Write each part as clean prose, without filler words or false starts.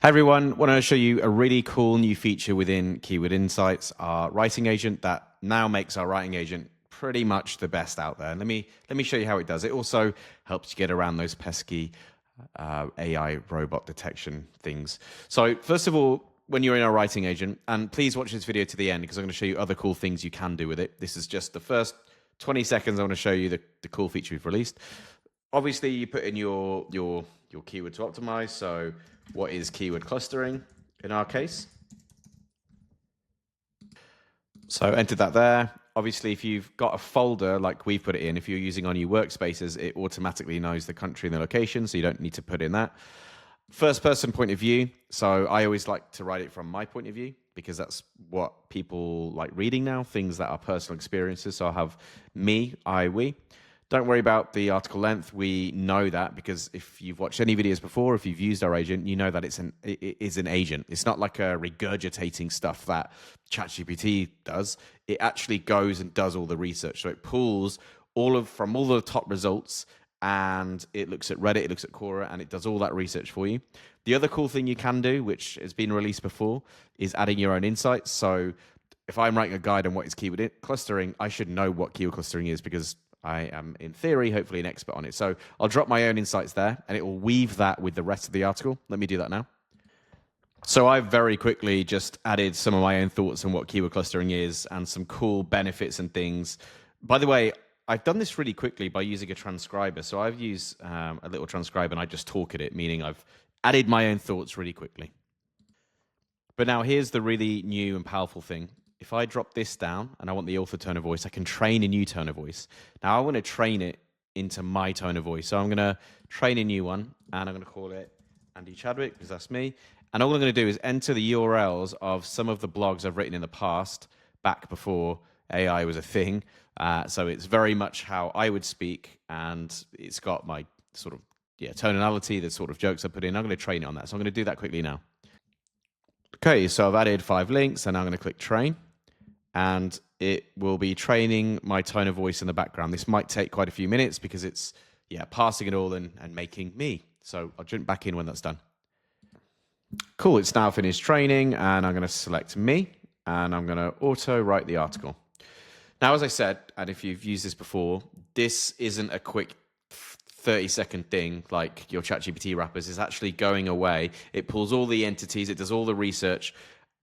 Hi everyone, want to show you a really cool new feature within Keyword Insights, our writing agent that now makes our writing agent pretty much the best out there. Let me show you how it does. It also helps you get around those pesky AI robot detection things. So first of all, when you're in our writing agent, and please watch this video to the end because I'm going to show you other cool things you can do with it. This is just the first 20 seconds I want to show you the cool feature we've released. Obviously, you put in your keyword to optimize. So what is keyword clustering in our case? So enter that there. Obviously, if you've got a folder like we put it in, if you're using on your workspaces, it automatically knows the country and the location, so you don't need to put in that. First person point of view. So I always like to write it from my point of view because that's what people like reading now, things that are personal experiences. So I'll have me, I, we. Don't worry about the article length. We know that because if you've watched any videos before, if you've used our agent, you know that it is an agent. It's not like a regurgitating stuff that ChatGPT does. It actually goes and does all the research. So it pulls from all the top results, and it looks at Reddit, it looks at Quora, and it does all that research for you. The other cool thing you can do, which has been released before, is adding your own insights. So if I'm writing a guide on what is keyword clustering, I should know what keyword clustering is because I am, in theory, hopefully an expert on it. So I'll drop my own insights there, and it will weave that with the rest of the article. Let me do that now. So I've very quickly just added some of my own thoughts on what keyword clustering is and some cool benefits and things. By the way, I've done this really quickly by using a transcriber. So I've used a little transcriber, and I just talk at it, meaning I've added my own thoughts really quickly. But now here's the really new and powerful thing. If I drop this down and I want the author tone of voice, I can train a new tone of voice. Now I want to train it into my tone of voice. So I'm going to train a new one, and I'm going to call it Andy Chadwick because that's me. And all I'm going to do is enter the URLs of some of the blogs I've written in the past, back before AI was a thing. So it's very much how I would speak, and it's got my sort of tonality, the sort of jokes I put in. I'm going to train it on that. So I'm going to do that quickly now. Okay, so I've added 5 links, and I'm going to click train. And it will be training my tone of voice in the background. This might take quite a few minutes because it's passing it all and making me. So I'll jump back in when that's done. Cool, it's now finished training, and I'm going to select me, and I'm going to auto write the article. Now, as I said, and if you've used this before, this isn't a quick 30-second thing like your ChatGPT wrappers. It's actually going away. It pulls all the entities, it does all the research,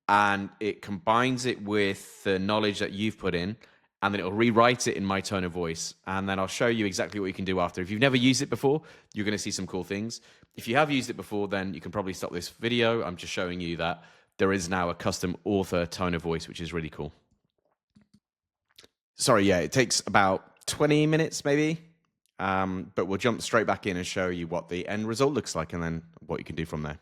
and it combines it with the knowledge that you've put in, and then it'll rewrite it in my tone of voice. And then I'll show you exactly what you can do after. If you've never used it before, you're going to see some cool things. If you have used it before, then you can probably stop this video. I'm just showing you that there is now a custom author tone of voice, which is really cool. Sorry, it takes about 20 minutes maybe, but we'll jump straight back in and show you what the end result looks like and then what you can do from there.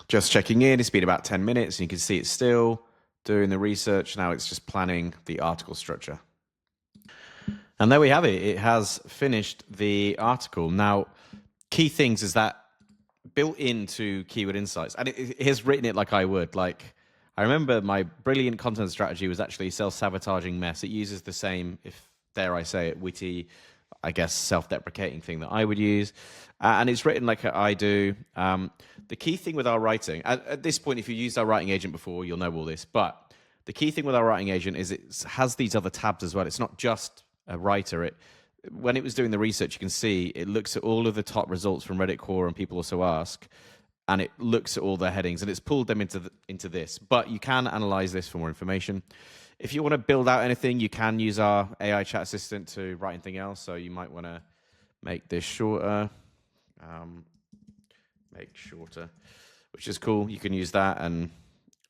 Just checking in, it's been about 10 minutes, and you can see it's still doing the research. Now it's just planning the article structure. And there we have it. It has finished the article. Now, key things is that built into Keyword Insights, and it has written it like I would. Like, I remember my brilliant content strategy was actually self-sabotaging mess. It uses the same, if dare I say it, witty, I guess, self-deprecating thing that I would use. And it's written like I do. The key thing with our writing, at this point, if you've used our writing agent before, you'll know all this. But the key thing with our writing agent is it has these other tabs as well. It's not just a writer. When it was doing the research, you can see it looks at all of the top results from Reddit, Quora, and People Also Ask. And it looks at all their headings, and it's pulled them into this. But you can analyze this for more information. If you want to build out anything, you can use our AI chat assistant to write anything else. So you might want to make this shorter, which is cool. You can use that, and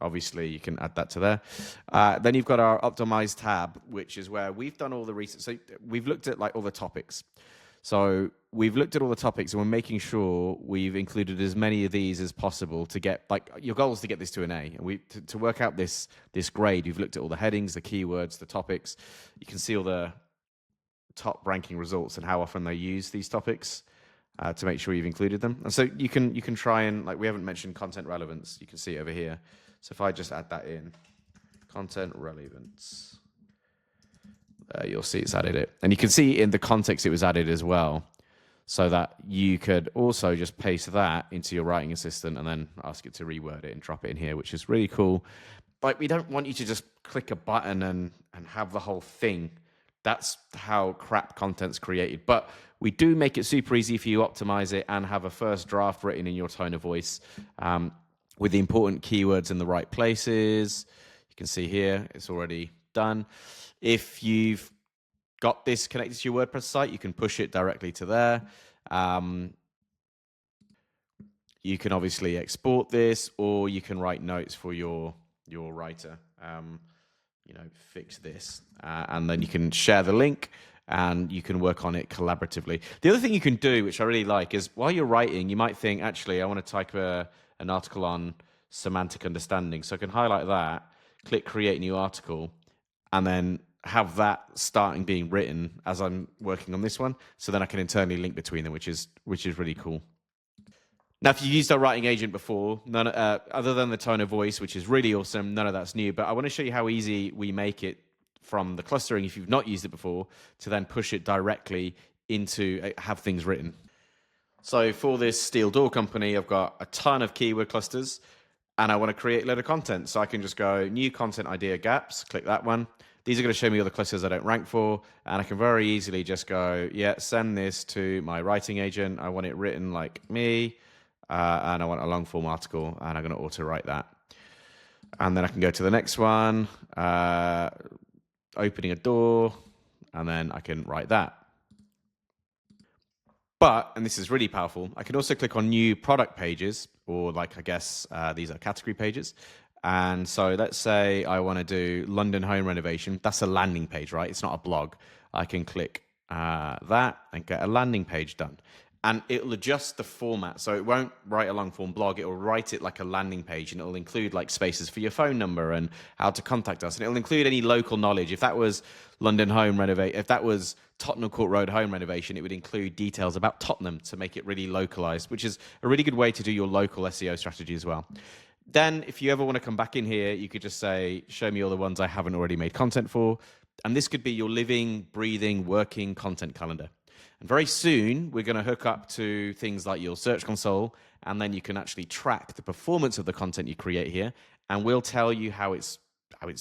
obviously you can add that to there. Then you've got our optimize tab, which is where we've done all the research. So we've looked at like all the topics. So we've looked at all the topics, and we're making sure we've included as many of these as possible to get, like, your goal is to get this to an A. And to work out this grade, we've looked at all the headings, the keywords, the topics. You can see all the top ranking results and how often they use these topics to make sure you've included them. And so you can try and, like, we haven't mentioned content relevance. You can see it over here. So if I just add that in, content relevance. You'll see it's added it. And you can see in the context it was added as well. so that you could also just paste that into your writing assistant and then ask it to reword it and drop it in here, which is really cool. Like, we don't want you to just click a button and have the whole thing. That's how crap content's created. But we do make it super easy for you, optimize it, and have a first draft written in your tone of voice with the important keywords in the right places. You can see here, it's already done. If you've got this connected to your WordPress site, you can push it directly to there. You can obviously export this, or you can write notes for your writer. Fix this, and then you can share the link, and you can work on it collaboratively. The other thing you can do, which I really like, is while you're writing, you might think, actually, I want to type an article on semantic understanding. So I can highlight that, click create new article, and then have that starting being written as I'm working on this one. So then I can internally link between them, which is really cool. Now, if you've used our writing agent before, other than the tone of voice, which is really awesome, none of that's new. But I want to show you how easy we make it from the clustering, if you've not used it before, to then push it directly into have things written. So for this steel door company, I've got a ton of keyword clusters, and I want to create a load of content. So I can just go new content idea gaps, click that one. These are going to show me all the clusters I don't rank for, and I can very easily just go, yeah, send this to my writing agent. I want it written like me. And I want a long form article, and I'm going to auto write that. And then I can go to the next one, opening a door, and then I can write that. But, and this is really powerful, I can also click on new product pages, or like, I guess these are category pages. And so let's say I want to do London home renovation. That's a landing page, right? It's not a blog. I can click that and get a landing page done. And it'll adjust the format. So it won't write a long form blog. It will write it like a landing page, and it'll include like spaces for your phone number and how to contact us. And it'll include any local knowledge. If that was London home renovate, if that was Tottenham Court Road home renovation, it would include details about Tottenham to make it really localized, which is a really good way to do your local SEO strategy as well. Then if you ever want to come back in here, you could just say, show me all the ones I haven't already made content for. And this could be your living, breathing, working content calendar. And very soon, we're going to hook up to things like your Search Console, and then you can actually track the performance of the content you create here, and we'll tell you how it's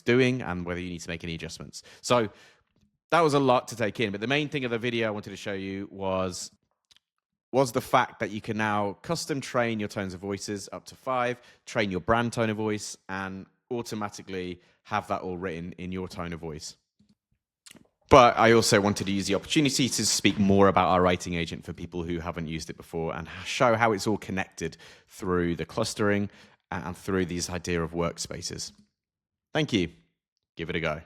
doing and whether you need to make any adjustments. So that was a lot to take in, but the main thing of the video I wanted to show you was the fact that you can now custom train your tones of voices up to 5, train your brand tone of voice, and automatically have that all written in your tone of voice. But I also wanted to use the opportunity to speak more about our writing agent for people who haven't used it before, and show how it's all connected through the clustering and through this idea of workspaces. Thank you. Give it a go.